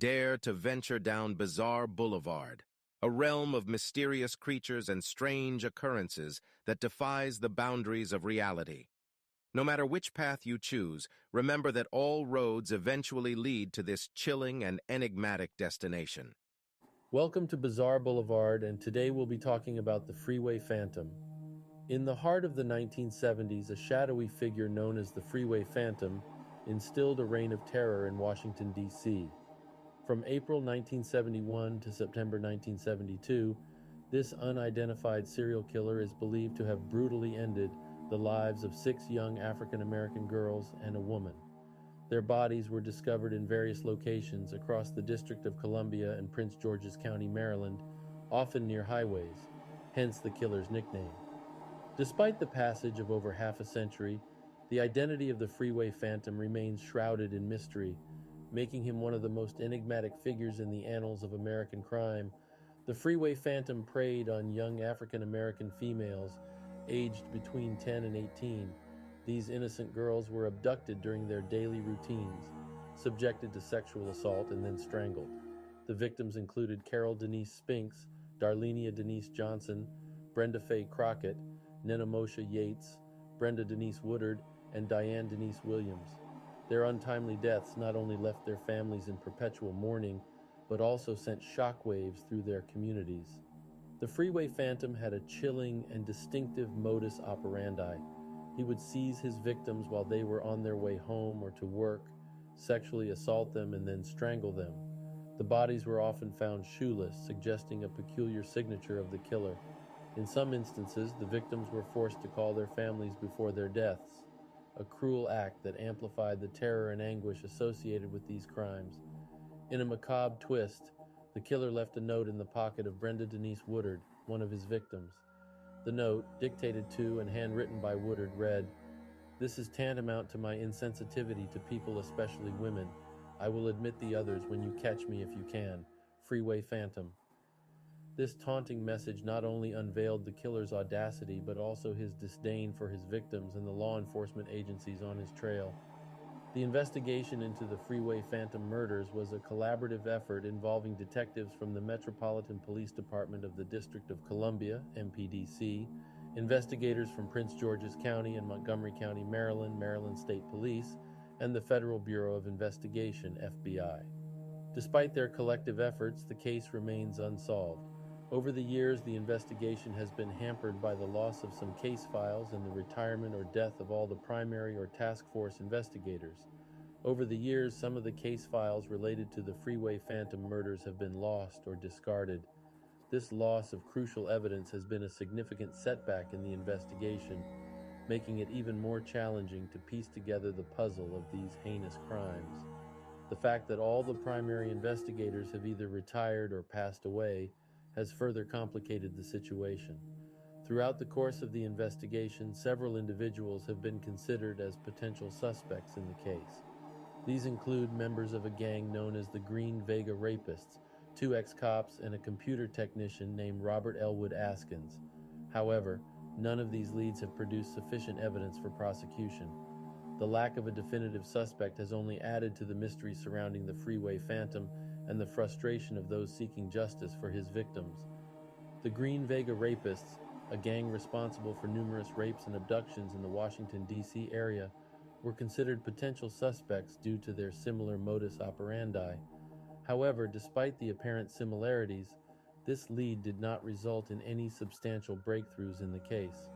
dare to venture down Bizarre Boulevard, a realm of mysterious creatures and strange occurrences that defies the boundaries of reality. No matter which path you choose, remember that all roads eventually lead to this chilling and enigmatic destination. Welcome to Bizarre Boulevard, and today we'll be talking about the Freeway Phantom. In the heart of the 1970s, a shadowy figure known as the Freeway Phantom instilled a reign of terror in Washington, D.C. From April 1971 to September 1972, this unidentified serial killer is believed to have brutally ended the lives of 6 young African-American girls and a woman. Their bodies were discovered in various locations across the District of Columbia and Prince George's County, Maryland, often near highways, hence the killer's nickname. Despite the passage of over half a century, the identity of the Freeway Phantom remains shrouded in mystery, making him one of the most enigmatic figures in the annals of American crime. The Freeway Phantom preyed on young African-American females aged between 10 and 18. These innocent girls were abducted during their daily routines, subjected to sexual assault, and then strangled. The victims included Carol Denise Spinks, Darlenia Denise Johnson, Brenda Faye Crockett, Nena Moshe Yates, Brenda Denise Woodard, and Diane Denise Williams. Their untimely deaths not only left their families in perpetual mourning, but also sent shockwaves through their communities. The Freeway Phantom had a chilling and distinctive modus operandi. He would seize his victims while they were on their way home or to work, sexually assault them, and then strangle them. The bodies were often found shoeless, suggesting a peculiar signature of the killer. In some instances, the victims were forced to call their families before their deaths, a cruel act that amplified the terror and anguish associated with these crimes. In a macabre twist, the killer left a note in the pocket of Brenda Denise Woodard, one of his victims. The note, dictated to and handwritten by Woodard, read, "This is tantamount to my insensitivity to people, especially women. I will admit the others when you catch me if you can. Freeway Phantom." This taunting message not only unveiled the killer's audacity, but also his disdain for his victims and the law enforcement agencies on his trail. The investigation into the Freeway Phantom murders was a collaborative effort involving detectives from the Metropolitan Police Department of the District of Columbia, MPDC, investigators from Prince George's County and Montgomery County, Maryland, Maryland State Police, and the Federal Bureau of Investigation, FBI. Despite their collective efforts, the case remains unsolved. Over the years, the investigation has been hampered by the loss of some case files and the retirement or death of all the primary or task force investigators. Over the years, some of the case files related to the Freeway Phantom murders have been lost or discarded. This loss of crucial evidence has been a significant setback in the investigation, making it even more challenging to piece together the puzzle of these heinous crimes. The fact that all the primary investigators have either retired or passed away has further complicated the situation. Throughout the course of the investigation, several individuals have been considered as potential suspects in the case. These include members of a gang known as the Green Vega Rapists, 2 ex-cops, and a computer technician named Robert Elwood Askins. However, none of these leads have produced sufficient evidence for prosecution. The lack of a definitive suspect has only added to the mystery surrounding the Freeway Phantom and the frustration of those seeking justice for his victims. The Green Vega Rapists, a gang responsible for numerous rapes and abductions in the Washington, D.C. area, were considered potential suspects due to their similar modus operandi. However, despite the apparent similarities, this lead did not result in any substantial breakthroughs in the case.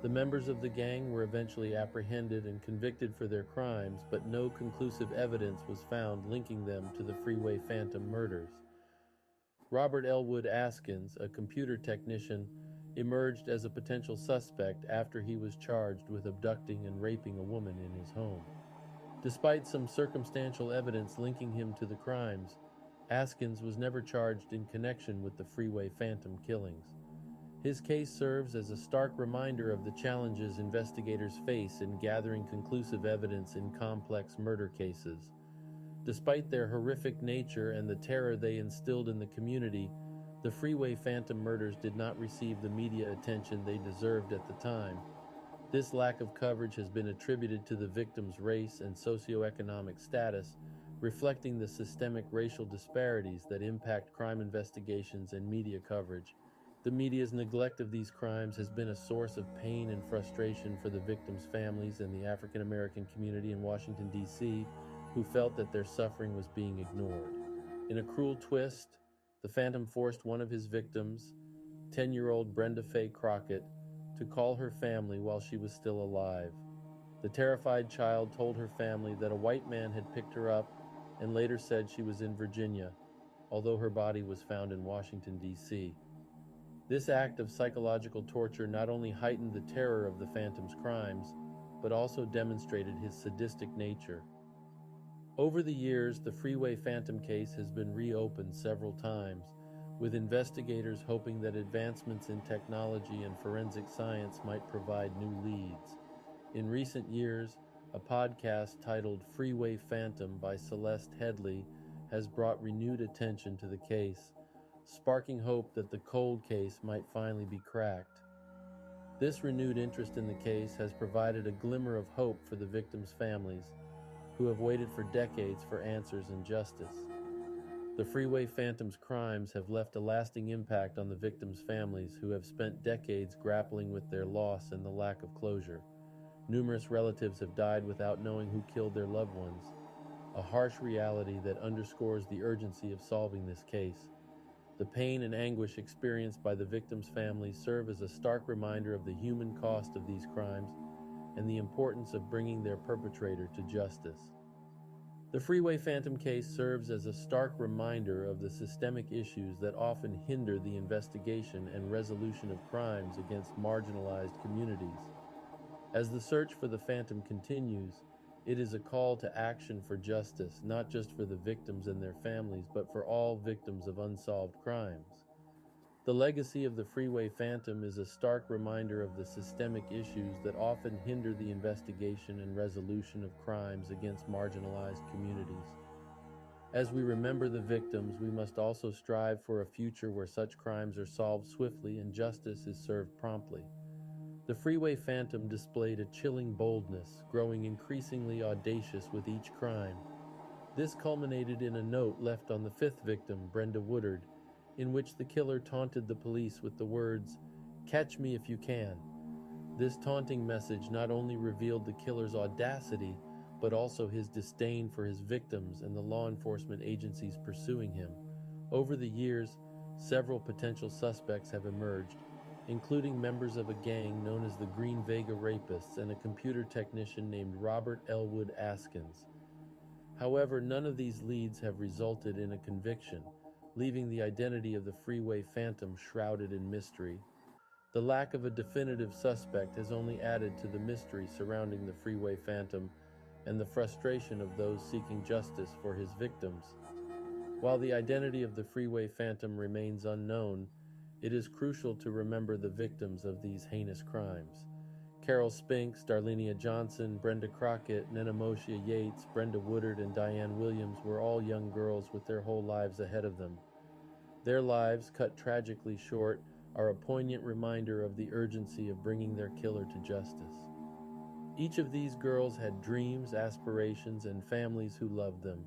The members of the gang were eventually apprehended and convicted for their crimes, but no conclusive evidence was found linking them to the Freeway Phantom murders. Robert Elwood Askins, a computer technician, emerged as a potential suspect after he was charged with abducting and raping a woman in his home. Despite some circumstantial evidence linking him to the crimes, Askins was never charged in connection with the Freeway Phantom killings. His case serves as a stark reminder of the challenges investigators face in gathering conclusive evidence in complex murder cases. Despite their horrific nature and the terror they instilled in the community, the Freeway Phantom murders did not receive the media attention they deserved at the time. This lack of coverage has been attributed to the victims' race and socioeconomic status, reflecting the systemic racial disparities that impact crime investigations and media coverage. The media's neglect of these crimes has been a source of pain and frustration for the victims' families and the African American community in Washington, D.C., who felt that their suffering was being ignored. In a cruel twist, the Phantom forced one of his victims, 10-year-old Brenda Faye Crockett, to call her family while she was still alive. The terrified child told her family that a white man had picked her up and later said she was in Virginia, although her body was found in Washington, D.C. This act of psychological torture not only heightened the terror of the Phantom's crimes, but also demonstrated his sadistic nature. Over the years, the Freeway Phantom case has been reopened several times, with investigators hoping that advancements in technology and forensic science might provide new leads. In recent years, a podcast titled Freeway Phantom by Celeste Headley has brought renewed attention to the case, sparking hope that the cold case might finally be cracked. This renewed interest in the case has provided a glimmer of hope for the victims' families, who have waited for decades for answers and justice. The Freeway Phantom's crimes have left a lasting impact on the victims' families, who have spent decades grappling with their loss and the lack of closure. Numerous relatives have died without knowing who killed their loved ones, a harsh reality that underscores the urgency of solving this case. The pain and anguish experienced by the victims' families serve as a stark reminder of the human cost of these crimes and the importance of bringing their perpetrator to justice. The Freeway Phantom case serves as a stark reminder of the systemic issues that often hinder the investigation and resolution of crimes against marginalized communities. As the search for the Phantom continues, it is a call to action for justice, not just for the victims and their families, but for all victims of unsolved crimes. The legacy of the Freeway Phantom is a stark reminder of the systemic issues that often hinder the investigation and resolution of crimes against marginalized communities. As we remember the victims, we must also strive for a future where such crimes are solved swiftly and justice is served promptly. The Freeway Phantom displayed a chilling boldness, growing increasingly audacious with each crime. This culminated in a note left on the fifth victim, Brenda Woodard, in which the killer taunted the police with the words, "Catch me if you can." This taunting message not only revealed the killer's audacity, but also his disdain for his victims and the law enforcement agencies pursuing him. Over the years, several potential suspects have emerged, including members of a gang known as the Green Vega Rapists and a computer technician named Robert Elwood Askins. However, none of these leads have resulted in a conviction, leaving the identity of the Freeway Phantom shrouded in mystery. The lack of a definitive suspect has only added to the mystery surrounding the Freeway Phantom and the frustration of those seeking justice for his victims. While the identity of the Freeway Phantom remains unknown, it is crucial to remember the victims of these heinous crimes. Carol Spinks, Darlenia Johnson, Brenda Crockett, Nenemoshia Yates, Brenda Woodard, and Diane Williams were all young girls with their whole lives ahead of them. Their lives, cut tragically short, are a poignant reminder of the urgency of bringing their killer to justice. Each of these girls had dreams, aspirations, and families who loved them.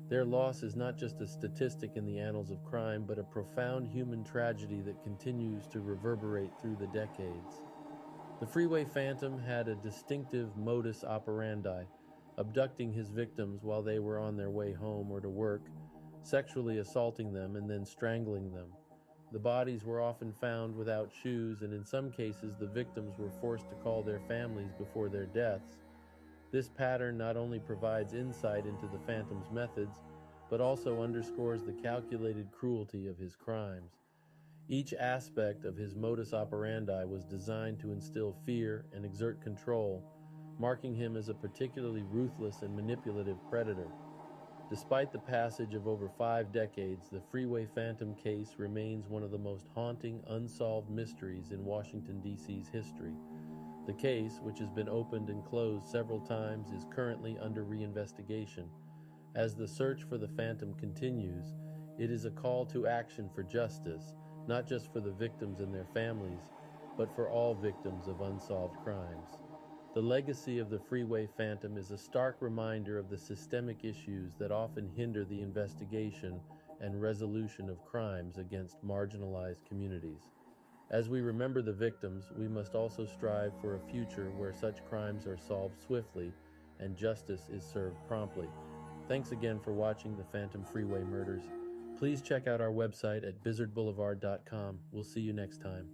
Their loss is not just a statistic in the annals of crime, but a profound human tragedy that continues to reverberate through the decades. The Freeway Phantom had a distinctive modus operandi, abducting his victims while they were on their way home or to work, sexually assaulting them, and then strangling them. The bodies were often found without shoes, and in some cases the victims were forced to call their families before their deaths. This pattern not only provides insight into the Phantom's methods, but also underscores the calculated cruelty of his crimes. Each aspect of his modus operandi was designed to instill fear and exert control, marking him as a particularly ruthless and manipulative predator. Despite the passage of over 5 decades, the Freeway Phantom case remains one of the most haunting, unsolved mysteries in Washington, D.C.'s history. The case, which has been opened and closed several times, is currently under reinvestigation. As the search for the Phantom continues, it is a call to action for justice, not just for the victims and their families, but for all victims of unsolved crimes. The legacy of the Freeway Phantom is a stark reminder of the systemic issues that often hinder the investigation and resolution of crimes against marginalized communities. As we remember the victims, we must also strive for a future where such crimes are solved swiftly and justice is served promptly. Thanks again for watching the Phantom Freeway Murders. Please check out our website at bizardboulevard.com. We'll see you next time.